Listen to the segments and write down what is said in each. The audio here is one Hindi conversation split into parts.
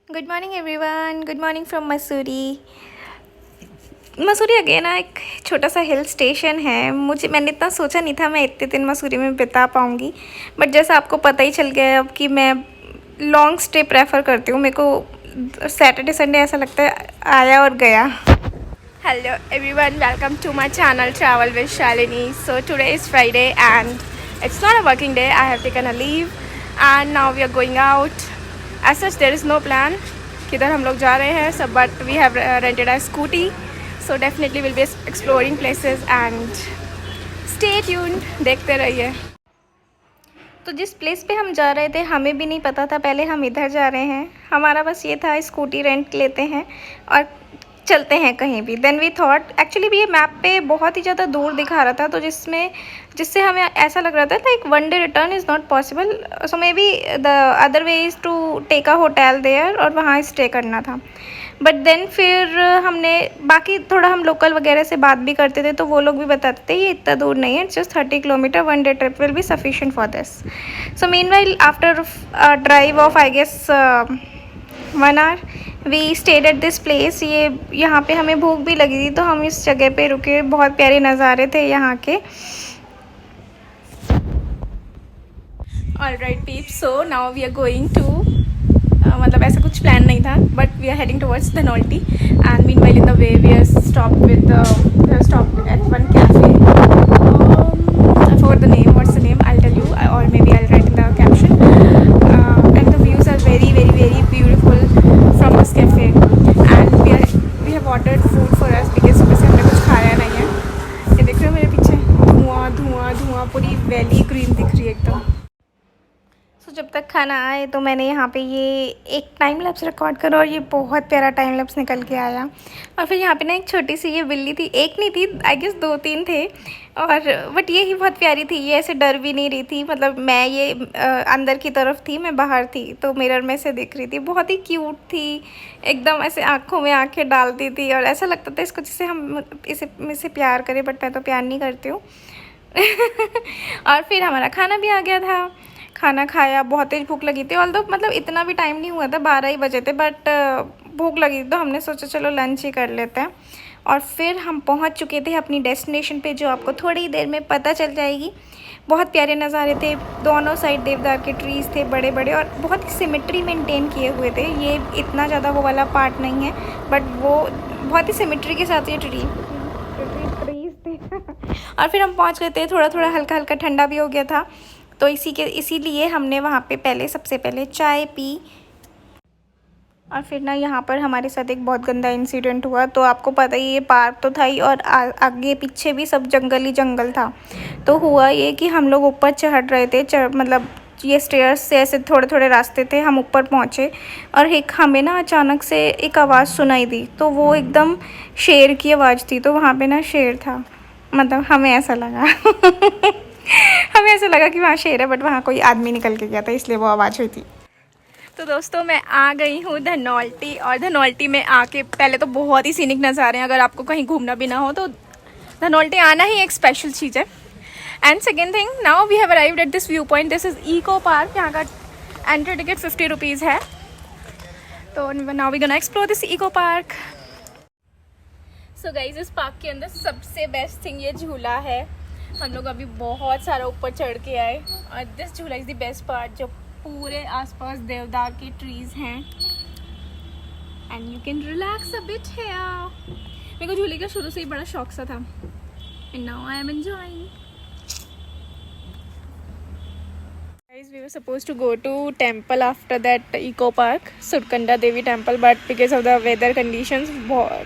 Good morning everyone, good morning from Mussoorie. Mussoorie again ना एक छोटा सा हिल स्टेशन है। मैंने इतना सोचा नहीं था मैं इतने दिन मसूरी में बिता पाऊँगी, बट जैसा आपको पता ही चल गया है अब कि मैं लॉन्ग स्टे प्रेफर करती हूँ। मेरे को सैटरडे संडे ऐसा लगता है आया और गया। Hello everyone, welcome to my channel travel with Shalini. So today is Friday and it's not a working day. I have taken a leave and now we are going out. As such, there is no plan किधर हम लोग जा रहे हैं सब, but we have rented a scooty, so definitely we'll be exploring places and stay tuned, देखते रहिए। तो जिस प्लेस पे हम जा रहे थे हमें भी नहीं पता था पहले हम इधर जा रहे हैं। हमारा बस ये था स्कूटी रेंट लेते हैं और चलते हैं कहीं भी। देन वी थॉट, एक्चुअली भी ये मैप पे बहुत ही ज़्यादा दूर दिखा रहा था, तो जिससे हमें ऐसा लग रहा था like one day return is not possible. So maybe the other way is to take a hotel there और वहाँ स्टे करना था। बट देन फिर हमने बाकी थोड़ा हम लोकल वगैरह से बात भी करते थे, तो वो लोग भी बताते थे ये इतना दूर नहीं है, just 30 kilometre, one day trip will be sufficient for this. So meanwhile after drive of I guess 1 hour we stayed at this place. यहाँ पे हमें भूख भी लगी थी तो हम इस जगह पे रुके। बहुत प्यारे नज़ारे थे यहाँ के। Alright peep, so now we are going to, मतलब ऐसा कुछ प्लान नहीं था, but we are heading towards Dhanaulti and meanwhile in the way we are stopped at one cafe. I forgot the name. What's the name? I'll tell you, or maybe I'll write in the caption. And the views are very, very, very beautiful from this cafe. And we have ordered food for us because सुबह से हमने कुछ खाया नहीं है। ये देख रहे हो मेरे पीछे धुआं धुआं धुआं, पूरी वैली ग्रीन दिख रही है एकदम। सो जब तक खाना आए तो मैंने यहाँ पे ये एक टाइम लैप्स रिकॉर्ड करा और ये बहुत प्यारा टाइम लैप्स निकल के आया। और फिर यहाँ पे ना एक छोटी सी ये बिल्ली थी, एक नहीं थी, आई गेस 2-3 थे। और बट ये ही बहुत प्यारी थी, ये ऐसे डर भी नहीं रही थी। मतलब मैं ये अंदर की तरफ थी, मैं बाहर थी, तो मिरर में से दिख रही थी। बहुत ही क्यूट थी, एकदम ऐसे आँखों में आँखें डालती थी और ऐसा लगता था इसको जैसे हम इसे प्यार करें, बट मैं तो प्यार नहीं करती हूँ। और फिर हमारा खाना भी आ गया था। खाना खाया, बहुत तेज़ भूख लगी थी। ऑल्दो मतलब इतना भी टाइम नहीं हुआ था, 12 ही बजे थे, बट भूख लगी थी तो हमने सोचा चलो लंच ही कर लेते हैं। और फिर हम पहुंच चुके थे अपनी डेस्टिनेशन पे, जो आपको थोड़ी देर में पता चल जाएगी। बहुत प्यारे नज़ारे थे, दोनों साइड देवदार के ट्रीज़ थे बड़े बड़े और बहुत ही सिमेट्री मेंटेन किए हुए थे। ये इतना ज़्यादा वो वाला पार्ट नहीं है, बट वो बहुत ही सिमेट्री के साथ ये ट्रीज़ थे। और फिर हम पहुँच गए थे, थोड़ा थोड़ा हल्का हल्का ठंडा भी हो गया था, तो इसीलिए हमने वहाँ पे सबसे पहले चाय पी। और फिर ना यहाँ पर हमारे साथ एक बहुत गंदा इंसिडेंट हुआ। तो आपको पता ही, ये पार्क तो था ही और आगे पीछे भी सब जंगल ही जंगल था। तो हुआ ये कि हम लोग ऊपर चढ़ रहे थे, मतलब ये स्टेयर्स से ऐसे थोड़े थोड़े रास्ते थे, हम ऊपर पहुँचे और एक हमें ना अचानक से एक आवाज़ सुनाई दी। तो वो एकदम शेर की आवाज़ थी, तो वहाँ पे ना शेर था। मतलब हमें ऐसा लगा हमें ऐसा लगा कि वहाँ शेर है, बट वहाँ कोई आदमी निकल के गया था, इसलिए वो आवाज़ हुई थी। तो दोस्तों मैं आ गई हूँ धनौल्टी, और धनौल्टी में आके पहले तो बहुत ही सीनिक नज़ारे हैं। अगर आपको कहीं घूमना भी ना हो तो धनौल्टी आना ही एक स्पेशल चीज़ है। And second thing, now we have arrived at this view point. This is eco park. यहाँ का एंट्री टिकट 50 रुपीज़ है। तो now we gonna explore this eco park. So guys, इस पार्क के अंदर सबसे बेस्ट थिंग ये झूला है। हम लोग अभी बहुत सारा ऊपर चढ़ के आए और दिस झूला इज़ द बेस्ट पार्ट, जो पूरे आसपास देवदार के ट्रीज हैं and you can relax a bit here. मेरे को झूले का शुरू से ही बड़ा शौक सा था and now I am enjoying. Guys, we were supposed to go to temple after that eco park, Surkanda Devi temple, but because of the weather conditions,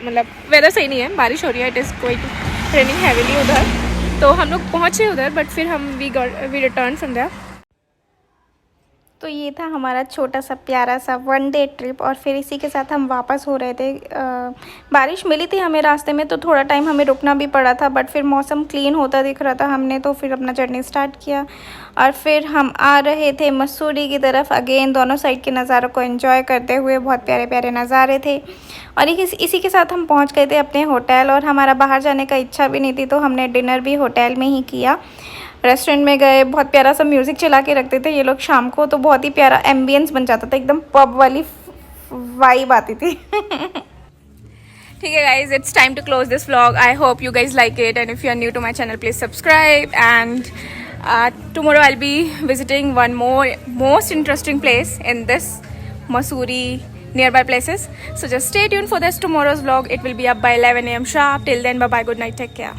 मतलब वेदर सही नहीं है, बारिश हो रही है, it is quite raining heavily उधर, तो हम लोग पहुँचे उधर, बट फिर वी रिटर्न फ्रॉम देयर। तो ये था हमारा छोटा सा प्यारा सा वन डे ट्रिप, और फिर इसी के साथ हम वापस हो रहे थे। बारिश मिली थी हमें रास्ते में, तो थोड़ा टाइम हमें रुकना भी पड़ा था, बट फिर मौसम क्लीन होता दिख रहा था हमने, तो फिर अपना जर्नी स्टार्ट किया। और फिर हम आ रहे थे मसूरी की तरफ अगेन, दोनों साइड के नज़ारों को एंजॉय करते हुए। बहुत प्यारे प्यारे नज़ारे थे। और इसी के साथ हम पहुँच गए थे अपने होटल, और हमारा बाहर जाने का इच्छा भी नहीं थी, तो हमने डिनर भी होटल में ही किया। रेस्टोरेंट में गए, बहुत प्यारा सा म्यूज़िक चला के रखते थे ये लोग शाम को, तो बहुत ही प्यारा एम्बियंस बन जाता था, एकदम पब वाली वाइब आती थी. ठीक है guys, it's time to close this vlog. I hope you guys like it, and if you are new to my channel, please subscribe. And tomorrow I'll be visiting one more most interesting place in this Mussoorie nearby places. So just stay tuned for this tomorrow's vlog. It will be up by 11 a.m. sharp. Till then, bye bye, good night, take care.